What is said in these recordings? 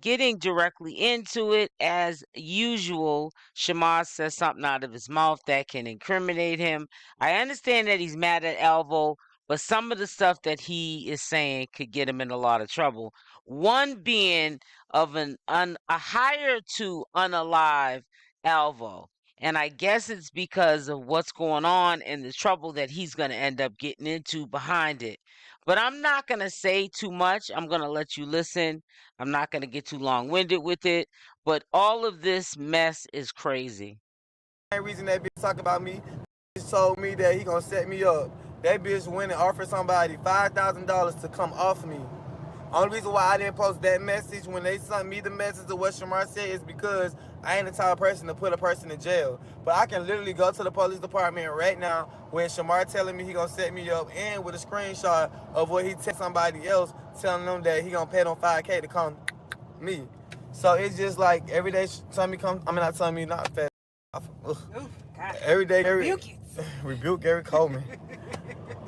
getting directly into it, as usual, Shamar says something out of his mouth that can incriminate him. I understand that he's mad at Alvo, but some of the stuff that he is saying could get him in a lot of trouble. One being of a hire to unalive Alvo. And I guess it's because of what's going on and the trouble that he's going to end up getting into behind it. But I'm not going to say too much. I'm going to let you listen. I'm not going to get too long-winded with it. But all of this mess is crazy. The main reason that bitch talk about me, bitch told me that he gonna set me up. That bitch went and offered somebody $5,000 to come off me. Only reason why I didn't post that message when they sent me the message of what Shamar said is because I ain't the type of person to put a person in jail. But I can literally go to the police department right now when Shamar telling me he gonna set me up, and with a screenshot of what he tell somebody else, telling them that he gonna pay them $5K to come me. So it's just like every day Tommy come, I mean not Tommy, not fat. Ooh, God. Every day, Rebuke it. rebuke Gary Coleman.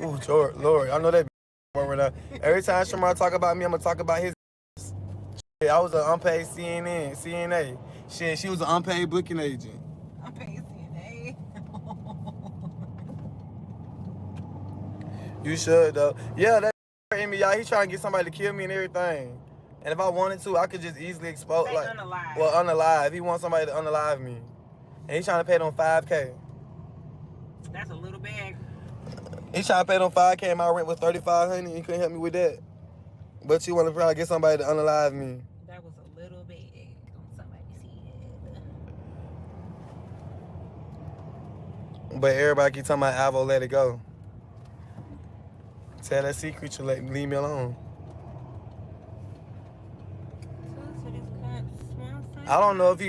Ooh, Lord, I know that right now. Every time Shamar talk about me, I'm gonna talk about his. Shit, I was an unpaid CNA. Shit, she was an unpaid booking agent. Unpaid CNA. You should though. Yeah, that hurting me, y'all. He trying to get somebody to kill me and everything. And if I wanted to, I could just easily expose. Say like, unalive. well, unalive. He wants somebody to unalive me, and he's trying to pay them $5K. That's a little bag. He trying to pay them $5K. My rent was $3,500. He couldn't help me with that. But you want to probably get somebody to unalive me. That was a little bag on somebody's head. But everybody keep talking about Alvo, let it go. Tell that sea creature, leave me alone. I don't know if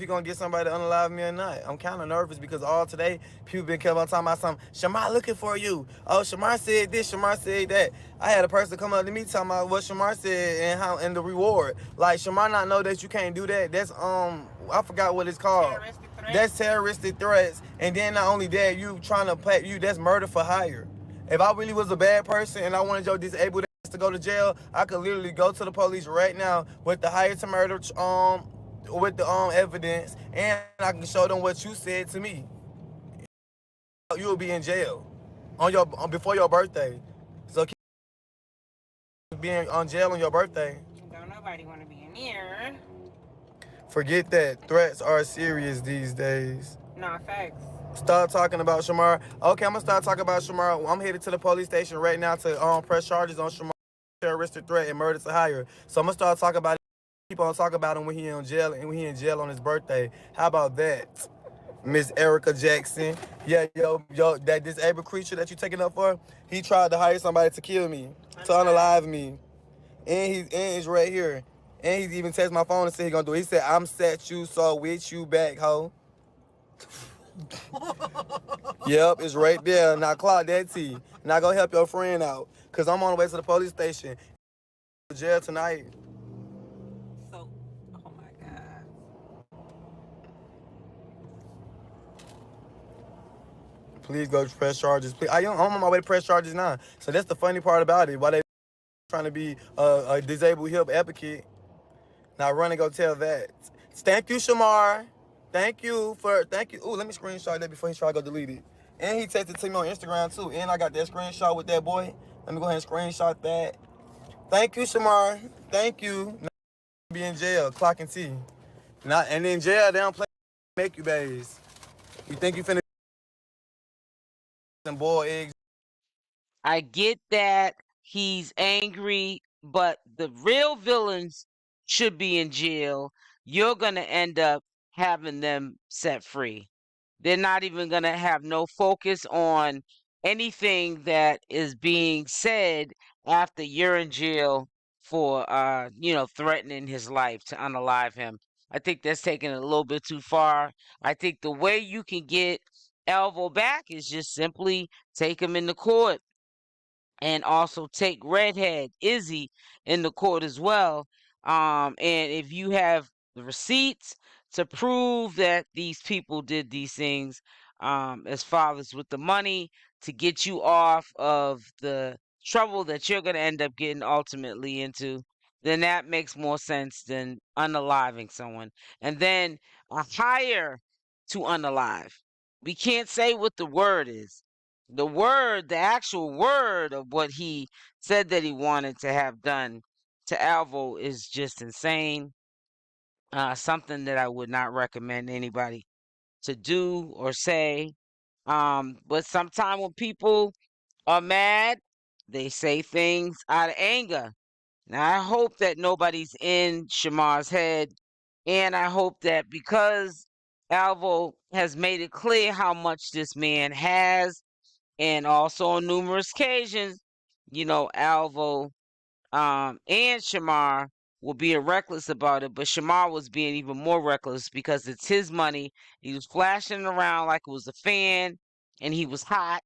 he gonna get somebody to unalive me or not. I'm kind of nervous because all today people been kept on talking about something. Shamar looking for you. Oh, Shamar said this. Shamar said that. I had a person come up to me talking about what Shamar said and how and the reward. Like Shamar not know that you can't do that. That's I forgot what it's called. Terroristic threats. That's terroristic threats. And then not only that, you trying to pay you. That's murder for hire. If I really was a bad person and I wanted your disabled ass to go to jail, I could literally go to the police right now with the hire to murder with the evidence, and I can show them what you said to me. You will be in jail before your birthday. So keep being on jail on your birthday. Don't nobody want to be in here. Forget that. Threats are serious these days. Nah, facts. Start talking about Shamar. Okay, I'm gonna start talking about Shamar. I'm headed to the police station right now to press charges on Shamar, terroristic threat and murder to hire. So I'm gonna start talking about. Keep on talking about him when he in jail and when he in jail on his birthday. How about that, Miss Erica Jackson? Yeah, yo, that disabled creature that you taking up for, he tried to hire somebody to kill me, to unalive me, and he's right here, and he's even texted my phone and said he gonna do it. He said, "I'm set you so with you back, ho." Yep, it's right there. Now clock that T. Now go help your friend out, cause I'm on the way to the police station. Jail tonight. Please go press charges. Please. I'm on my way to press charges now. So that's the funny part about it. Why they trying to be a disabled hip advocate. Now run and go tell that. Thank you, Shamar. Thank you. Ooh, let me screenshot that before he try to go delete it. And he texted to me on Instagram too. And I got that screenshot with that boy. Let me go ahead and screenshot that. Thank you, Shamar. Thank you. Now be in jail, clocking T. And in jail, they don't play make you babies. You think you finna and boiled eggs? I get that he's angry, but the real villains should be in jail. You're going to end up having them set free. They're not even going to have no focus on anything that is being said after you're in jail for, threatening his life to unalive him. I think that's taking it a little bit too far. I think the way you can get Alvo back is just simply take him into court, and also take Redhead Izzy in the court as well. And if you have the receipts to prove that these people did these things, as far as with the money to get you off of the trouble that you're going to end up getting ultimately into, then that makes more sense than unaliving someone. And then a hire to unalive. We can't say what the word is. The actual word of what he said that he wanted to have done to Alvo is just insane. Something that I would not recommend anybody to do or say. But sometimes when people are mad, they say things out of anger. Now, I hope that nobody's in Shamar's head, and I hope that because Alvo has made it clear how much this man has, and also on numerous occasions, Alvo and Shamar were being reckless about it, but Shamar was being even more reckless because it's his money. He was flashing around like it was a fan, and he was hot,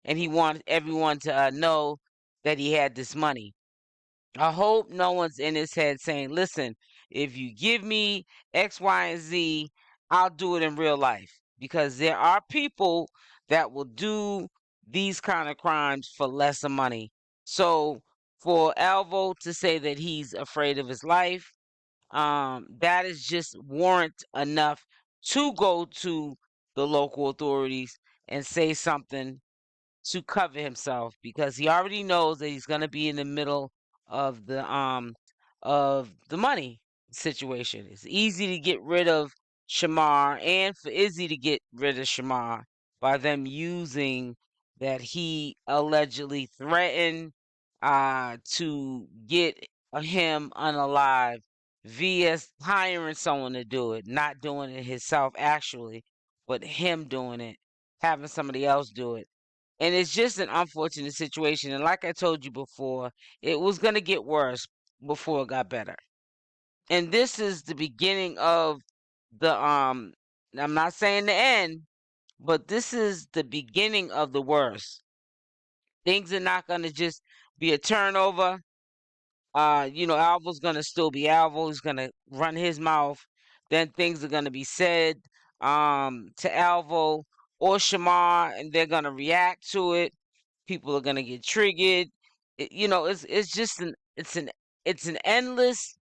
and he wanted everyone to know that he had this money. I hope no one's in his head saying, listen, if you give me X, Y, and Z, I'll do it in real life. Because there are people that will do these kind of crimes for lesser money. So for Alvo to say that he's afraid of his life, that is just warrant enough to go to the local authorities and say something to cover himself, because he already knows that he's going to be in the middle of the money situation. It's easy to get rid of Shamar, and for Izzy to get rid of Shamar by them using that he allegedly threatened to get him unalive via hiring someone to do it, not doing it himself actually, but him doing it, having somebody else do it. And it's just an unfortunate situation. And like I told you before, it was going to get worse before it got better. And this is the beginning of the, I'm not saying the end, but this is the beginning of the worst. Things are not going to just be a turnover. Alvo's going to still be Alvo. He's going to run his mouth. Then things are going to be said to Alvo or Shamar, and they're going to react to it. People are going to get triggered. It's just an endless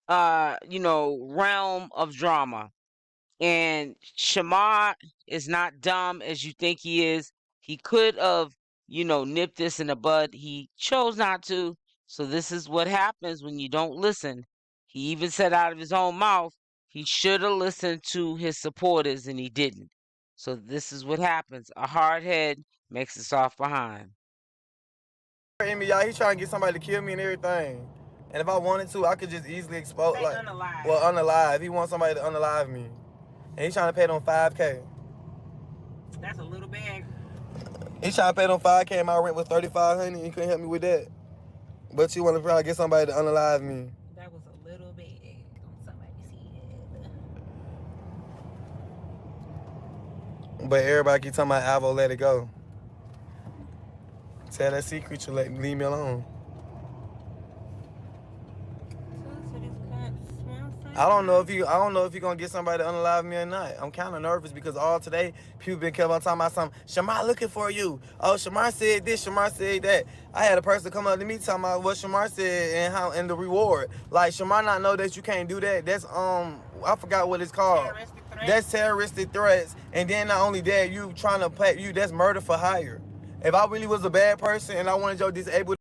realm of drama. And Shamar is not dumb as you think he is. He could have nipped this in the bud. He chose not to. So this is what happens when you don't listen. He even said out of his own mouth he should have listened to his supporters, and he didn't. So this is what happens. A hard head makes a soft behind. Me, y'all, he trying to get somebody to kill me and everything. And if I wanted to, I could just easily expose, like, unalive. Well, unalive. He wants somebody to unalive me, and he's trying to pay them $5K. That's a little bag. He's trying to pay them $5K. My rent was $3,500. He couldn't help me with that. But you want to probably get somebody to unalive me. That was a little bag on somebody's head. But everybody keep talking about Alvo, let it go. Tell that sea creature, leave me alone. I don't know if he gonna get somebody to unalive me or not. I'm kind of nervous because all today people been kept on talking about something. Shamar looking for you. Oh, Shamar said this. Shamar said that. I had a person come up to me talking about what Shamar said and the reward. Like, Shamar not know that you can't do that. That's I forgot what it's called. That's terroristic threats. And then not only that, you trying to pay you. That's murder for hire. If I really was a bad person and I wanted your disabled